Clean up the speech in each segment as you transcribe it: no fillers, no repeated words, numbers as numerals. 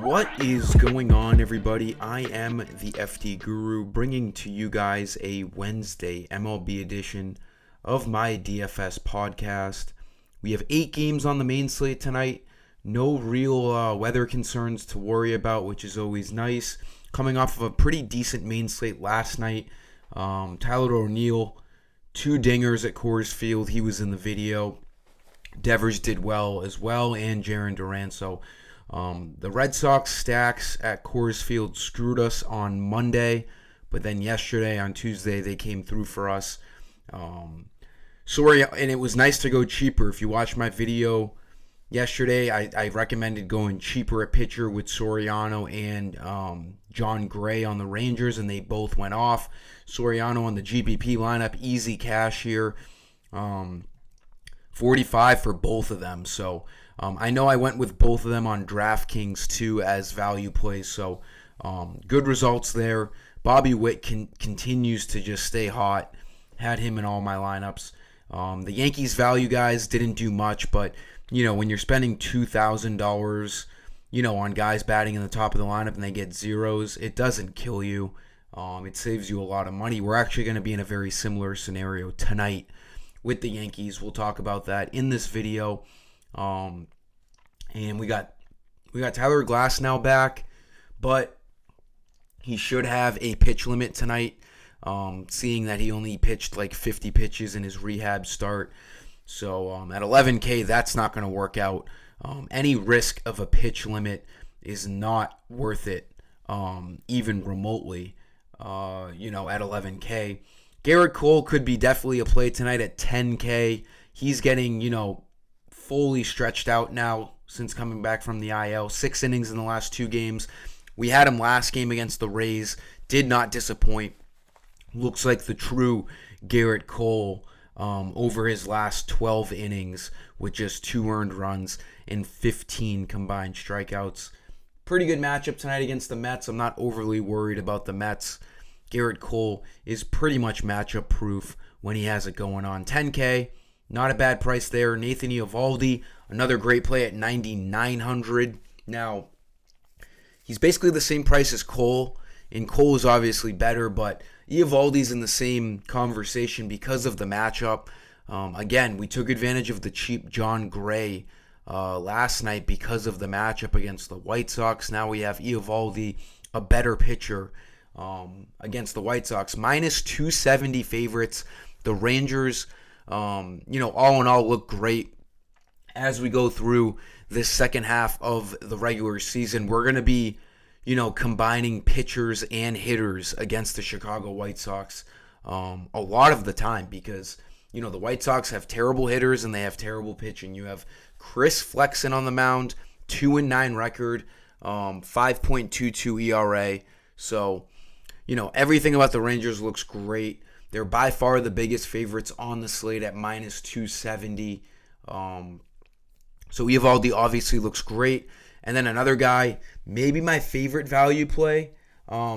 What is going on, everybody? I am the FDGURU, bringing to you guys a Wednesday MLB edition of my DFS podcast. We have 8 games on the main slate tonight. No real weather concerns to worry about, which is always nice. Coming off of a pretty decent main slate last night. Tyler O'Neill, 2 dingers at Coors Field. He was in the video. Devers did well as well, and Jarren Duran. So the Red Sox stacks at Coors Field screwed us on Monday, but then yesterday on Tuesday they came through for us. And it was nice to go cheaper. If you watched my video yesterday, I recommended going cheaper at pitcher with Soriano and John Gray on the Rangers, and they both went off. Soriano on the GPP lineup, easy cash here. 45 for both of them. So I know I went with both of them on DraftKings too as value plays. So good results there. Bobby Witt continues to just stay hot. Had him in all my lineups. The Yankees value guys didn't do much, but when you're spending $2,000, on guys batting in the top of the lineup and they get zeros, it doesn't kill you. It saves you a lot of money. We're actually going to be in a very similar scenario tonight with the Yankees. We'll talk about that in this video. And we got Tyler Glasnow back, but he should have a pitch limit tonight, seeing that he only pitched like 50 pitches in his rehab start. So at 11K, that's not going to work out. Any risk of a pitch limit is not worth it, even remotely, at 11K. Garrett Cole could be definitely a play tonight at 10K. He's getting, fully stretched out now since coming back from the IL. 6 innings in the last 2 games. We had him last game against the Rays. Did not disappoint. Looks like the true Garrett Cole over his last 12 innings with just 2 earned runs and 15 combined strikeouts. Pretty good matchup tonight against the Mets. I'm not overly worried about the Mets. Garrett Cole is pretty much matchup proof when he has it going on. 10K, not a bad price there. Nathan Eovaldi, another great play at 9,900. Now, he's basically the same price as Cole, and Cole is obviously better, but Eovaldi's in the same conversation because of the matchup. Again, we took advantage of the cheap John Gray last night because of the matchup against the White Sox. Now we have Eovaldi, a better pitcher, against the White Sox. Minus 270 favorites. The Rangers, all in all, look great. As we go through this second half of the regular season, we're going to be, combining pitchers and hitters against the Chicago White Sox a lot of the time because, the White Sox have terrible hitters and they have terrible pitching. You have Chris Flexen on the mound, 2-9 record, 5.22 ERA. So, everything about the Rangers looks great. They're by far the biggest favorites on the slate at minus 270. So Eovaldi obviously looks great. And then another guy, maybe my favorite value play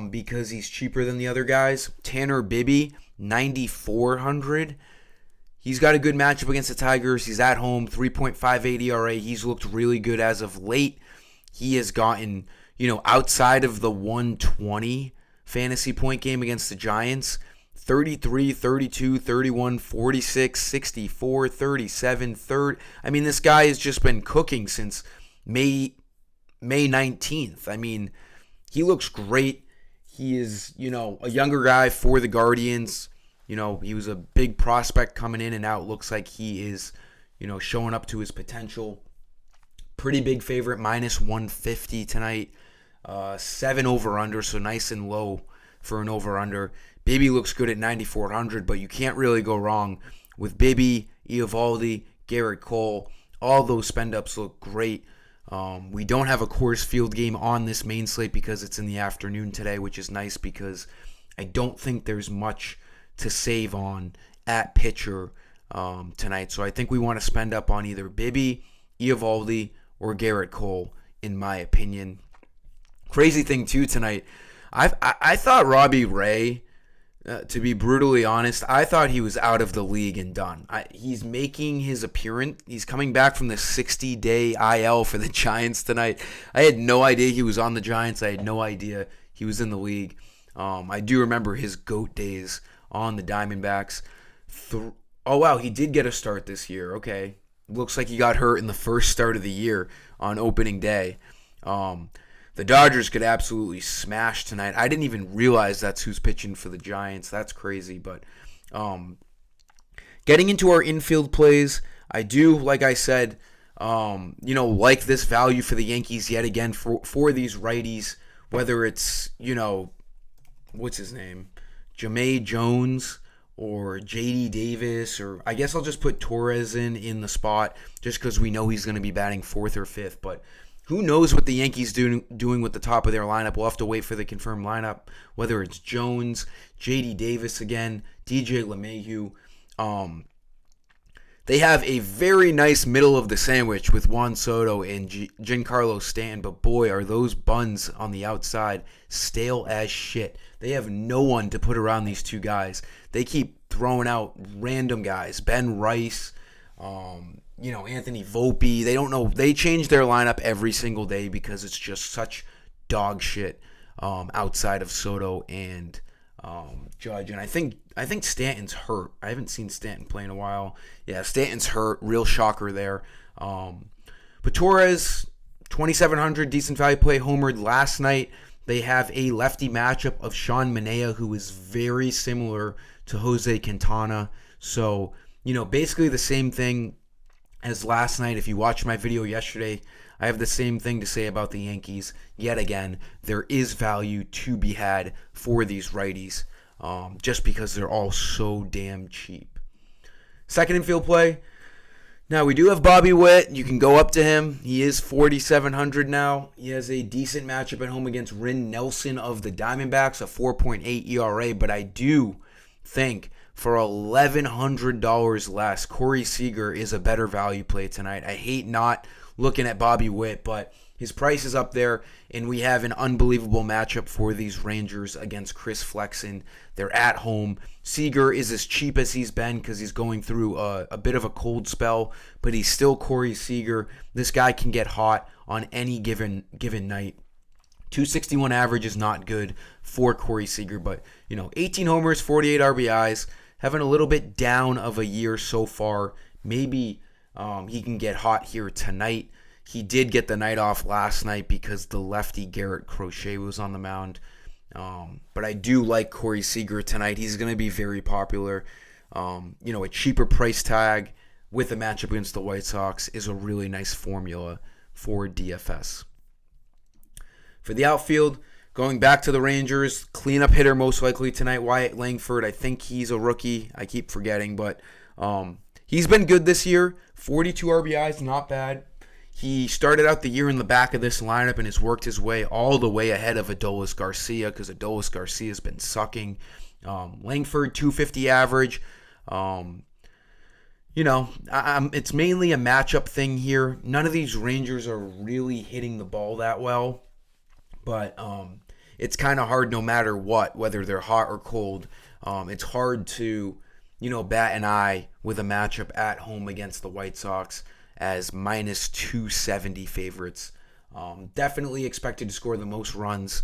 because he's cheaper than the other guys, Tanner Bibee, 9,400. He's got a good matchup against the Tigers. He's at home, 3.58 ERA. He's looked really good as of late. He has gotten, outside of the 120 fantasy point game against the Giants, 33, 32, 31, 46, 64, 37, 30. I mean, this guy has just been cooking since May 19th. I mean, he looks great. He is, a younger guy for the Guardians. He was a big prospect coming in, and now it looks like he is, showing up to his potential. Pretty big favorite, minus 150 tonight. 7 over-under, so nice and low for an over-under. Bibee looks good at 9,400, but you can't really go wrong with Bibee, Eovaldi, Garrett Cole. All those spend-ups look great. We don't have a Coors Field game on this main slate because it's in the afternoon today, which is nice because I don't think there's much to save on at pitcher tonight. So I think we want to spend up on either Bibee, Eovaldi, or Garrett Cole, in my opinion. Crazy thing, too, tonight, I thought Robbie Ray To be brutally honest, I thought he was out of the league and done. He's making his appearance. He's coming back from the 60-day IL for the Giants tonight. I had no idea he was on the Giants. I had no idea he was in the league. I do remember his GOAT days on the Diamondbacks. Oh, wow, he did get a start this year. Okay. Looks like he got hurt in the first start of the year on opening day. The Dodgers could absolutely smash tonight. I didn't even realize that's who's pitching for the Giants. That's crazy. But getting into our infield plays, I do, like I said, like this value for the Yankees yet again for these righties, whether it's, what's his name? Jahmai Jones or J.D. Davis, or I guess I'll just put Torres in the spot just because we know he's going to be batting fourth or fifth. But who knows what the Yankees doing with the top of their lineup? We'll have to wait for the confirmed lineup, whether it's Jones, J.D. Davis again, DJ LeMahieu. They have a very nice middle of the sandwich with Juan Soto and Giancarlo Stanton, but boy, are those buns on the outside stale as shit. They have no one to put around these two guys. They keep throwing out random guys. Ben Rice, Anthony Volpe. They don't know. They change their lineup every single day because it's just such dog shit outside of Soto and Judge. And I think Stanton's hurt. I haven't seen Stanton play in a while. Yeah, Stanton's hurt. Real shocker there. But Torres, 2,700, decent value play, homered last night. They have a lefty matchup of Sean Manaea, who is very similar to Jose Quintana. So, basically the same thing as last night. If you watched my video yesterday, I have the same thing to say about the Yankees. Yet again, there is value to be had for these righties just because they're all so damn cheap. Second infield play. Now, we do have Bobby Witt. You can go up to him. He is 4,700 now. He has a decent matchup at home against Rin Nelson of the Diamondbacks, a 4.8 ERA. But I do think for $1,100 less, Corey Seager is a better value play tonight. I hate not looking at Bobby Witt, but his price is up there, and we have an unbelievable matchup for these Rangers against Chris Flexen. They're at home. Seager is as cheap as he's been because he's going through a bit of a cold spell, but he's still Corey Seager. This guy can get hot on any given night. 261 average is not good for Corey Seager, but 18 homers, 48 RBIs, having a little bit down of a year so far. Maybe he can get hot here tonight. He did get the night off last night because the lefty Garrett Crochet was on the mound. But I do like Corey Seager tonight. He's going to be very popular. A cheaper price tag with a matchup against the White Sox is a really nice formula for DFS. For the outfield, going back to the Rangers, cleanup hitter most likely tonight, Wyatt Langford. I think he's a rookie. I keep forgetting, but he's been good this year. 42 RBIs, not bad. He started out the year in the back of this lineup and has worked his way all the way ahead of Adolis Garcia because Adolis Garcia has been sucking. Langford, 250 average. It's mainly a matchup thing here. None of these Rangers are really hitting the ball that well, but it's kind of hard no matter what, whether they're hot or cold. It's hard to, bat an eye with a matchup at home against the White Sox as minus 270 favorites. Definitely expected to score the most runs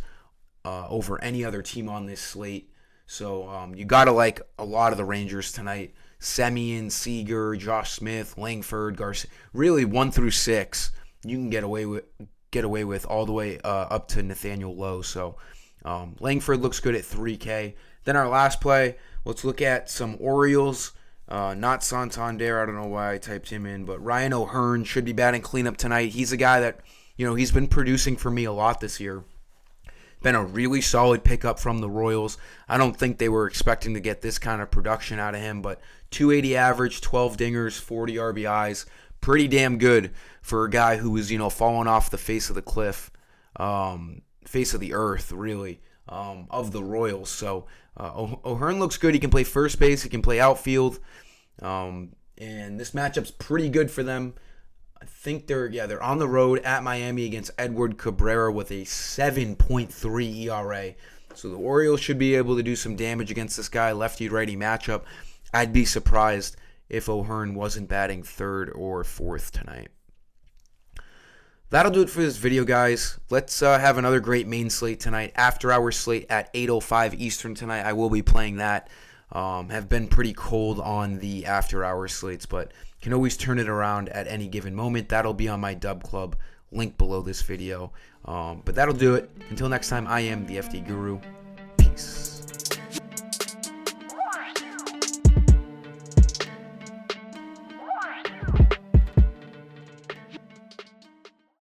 over any other team on this slate. So you got to like a lot of the Rangers tonight. Semien, Seager, Josh Smith, Langford, Garcia. Really 1 through 6 you can get away with all the way up to Nathaniel Lowe. So Langford looks good at 3K. Then our last play, let's look at some Orioles. Not Santander. I don't know why I typed him in, but Ryan O'Hearn should be batting cleanup tonight. He's a guy that, he's been producing for me a lot this year. Been a really solid pickup from the Royals. I don't think they were expecting to get this kind of production out of him, but 280 average, 12 dingers, 40 RBIs. Pretty damn good for a guy who was, falling off the face of the cliff, face of the earth, really, of the Royals. So O'Hearn looks good. He can play first base. He can play outfield. And this matchup's pretty good for them. I think they're on the road at Miami against Edward Cabrera with a 7.3 ERA. So the Orioles should be able to do some damage against this guy, lefty-righty matchup. I'd be surprised if O'Hearn wasn't batting third or fourth tonight. That'll do it for this video, guys. Let's have another great main slate tonight. After hour slate at 8:05 Eastern tonight. I will be playing that. Have been pretty cold on the after hour slates, but can always turn it around at any given moment. That'll be on my Dub Club, link below this video. But that'll do it. Until next time, I am the FD Guru. Peace.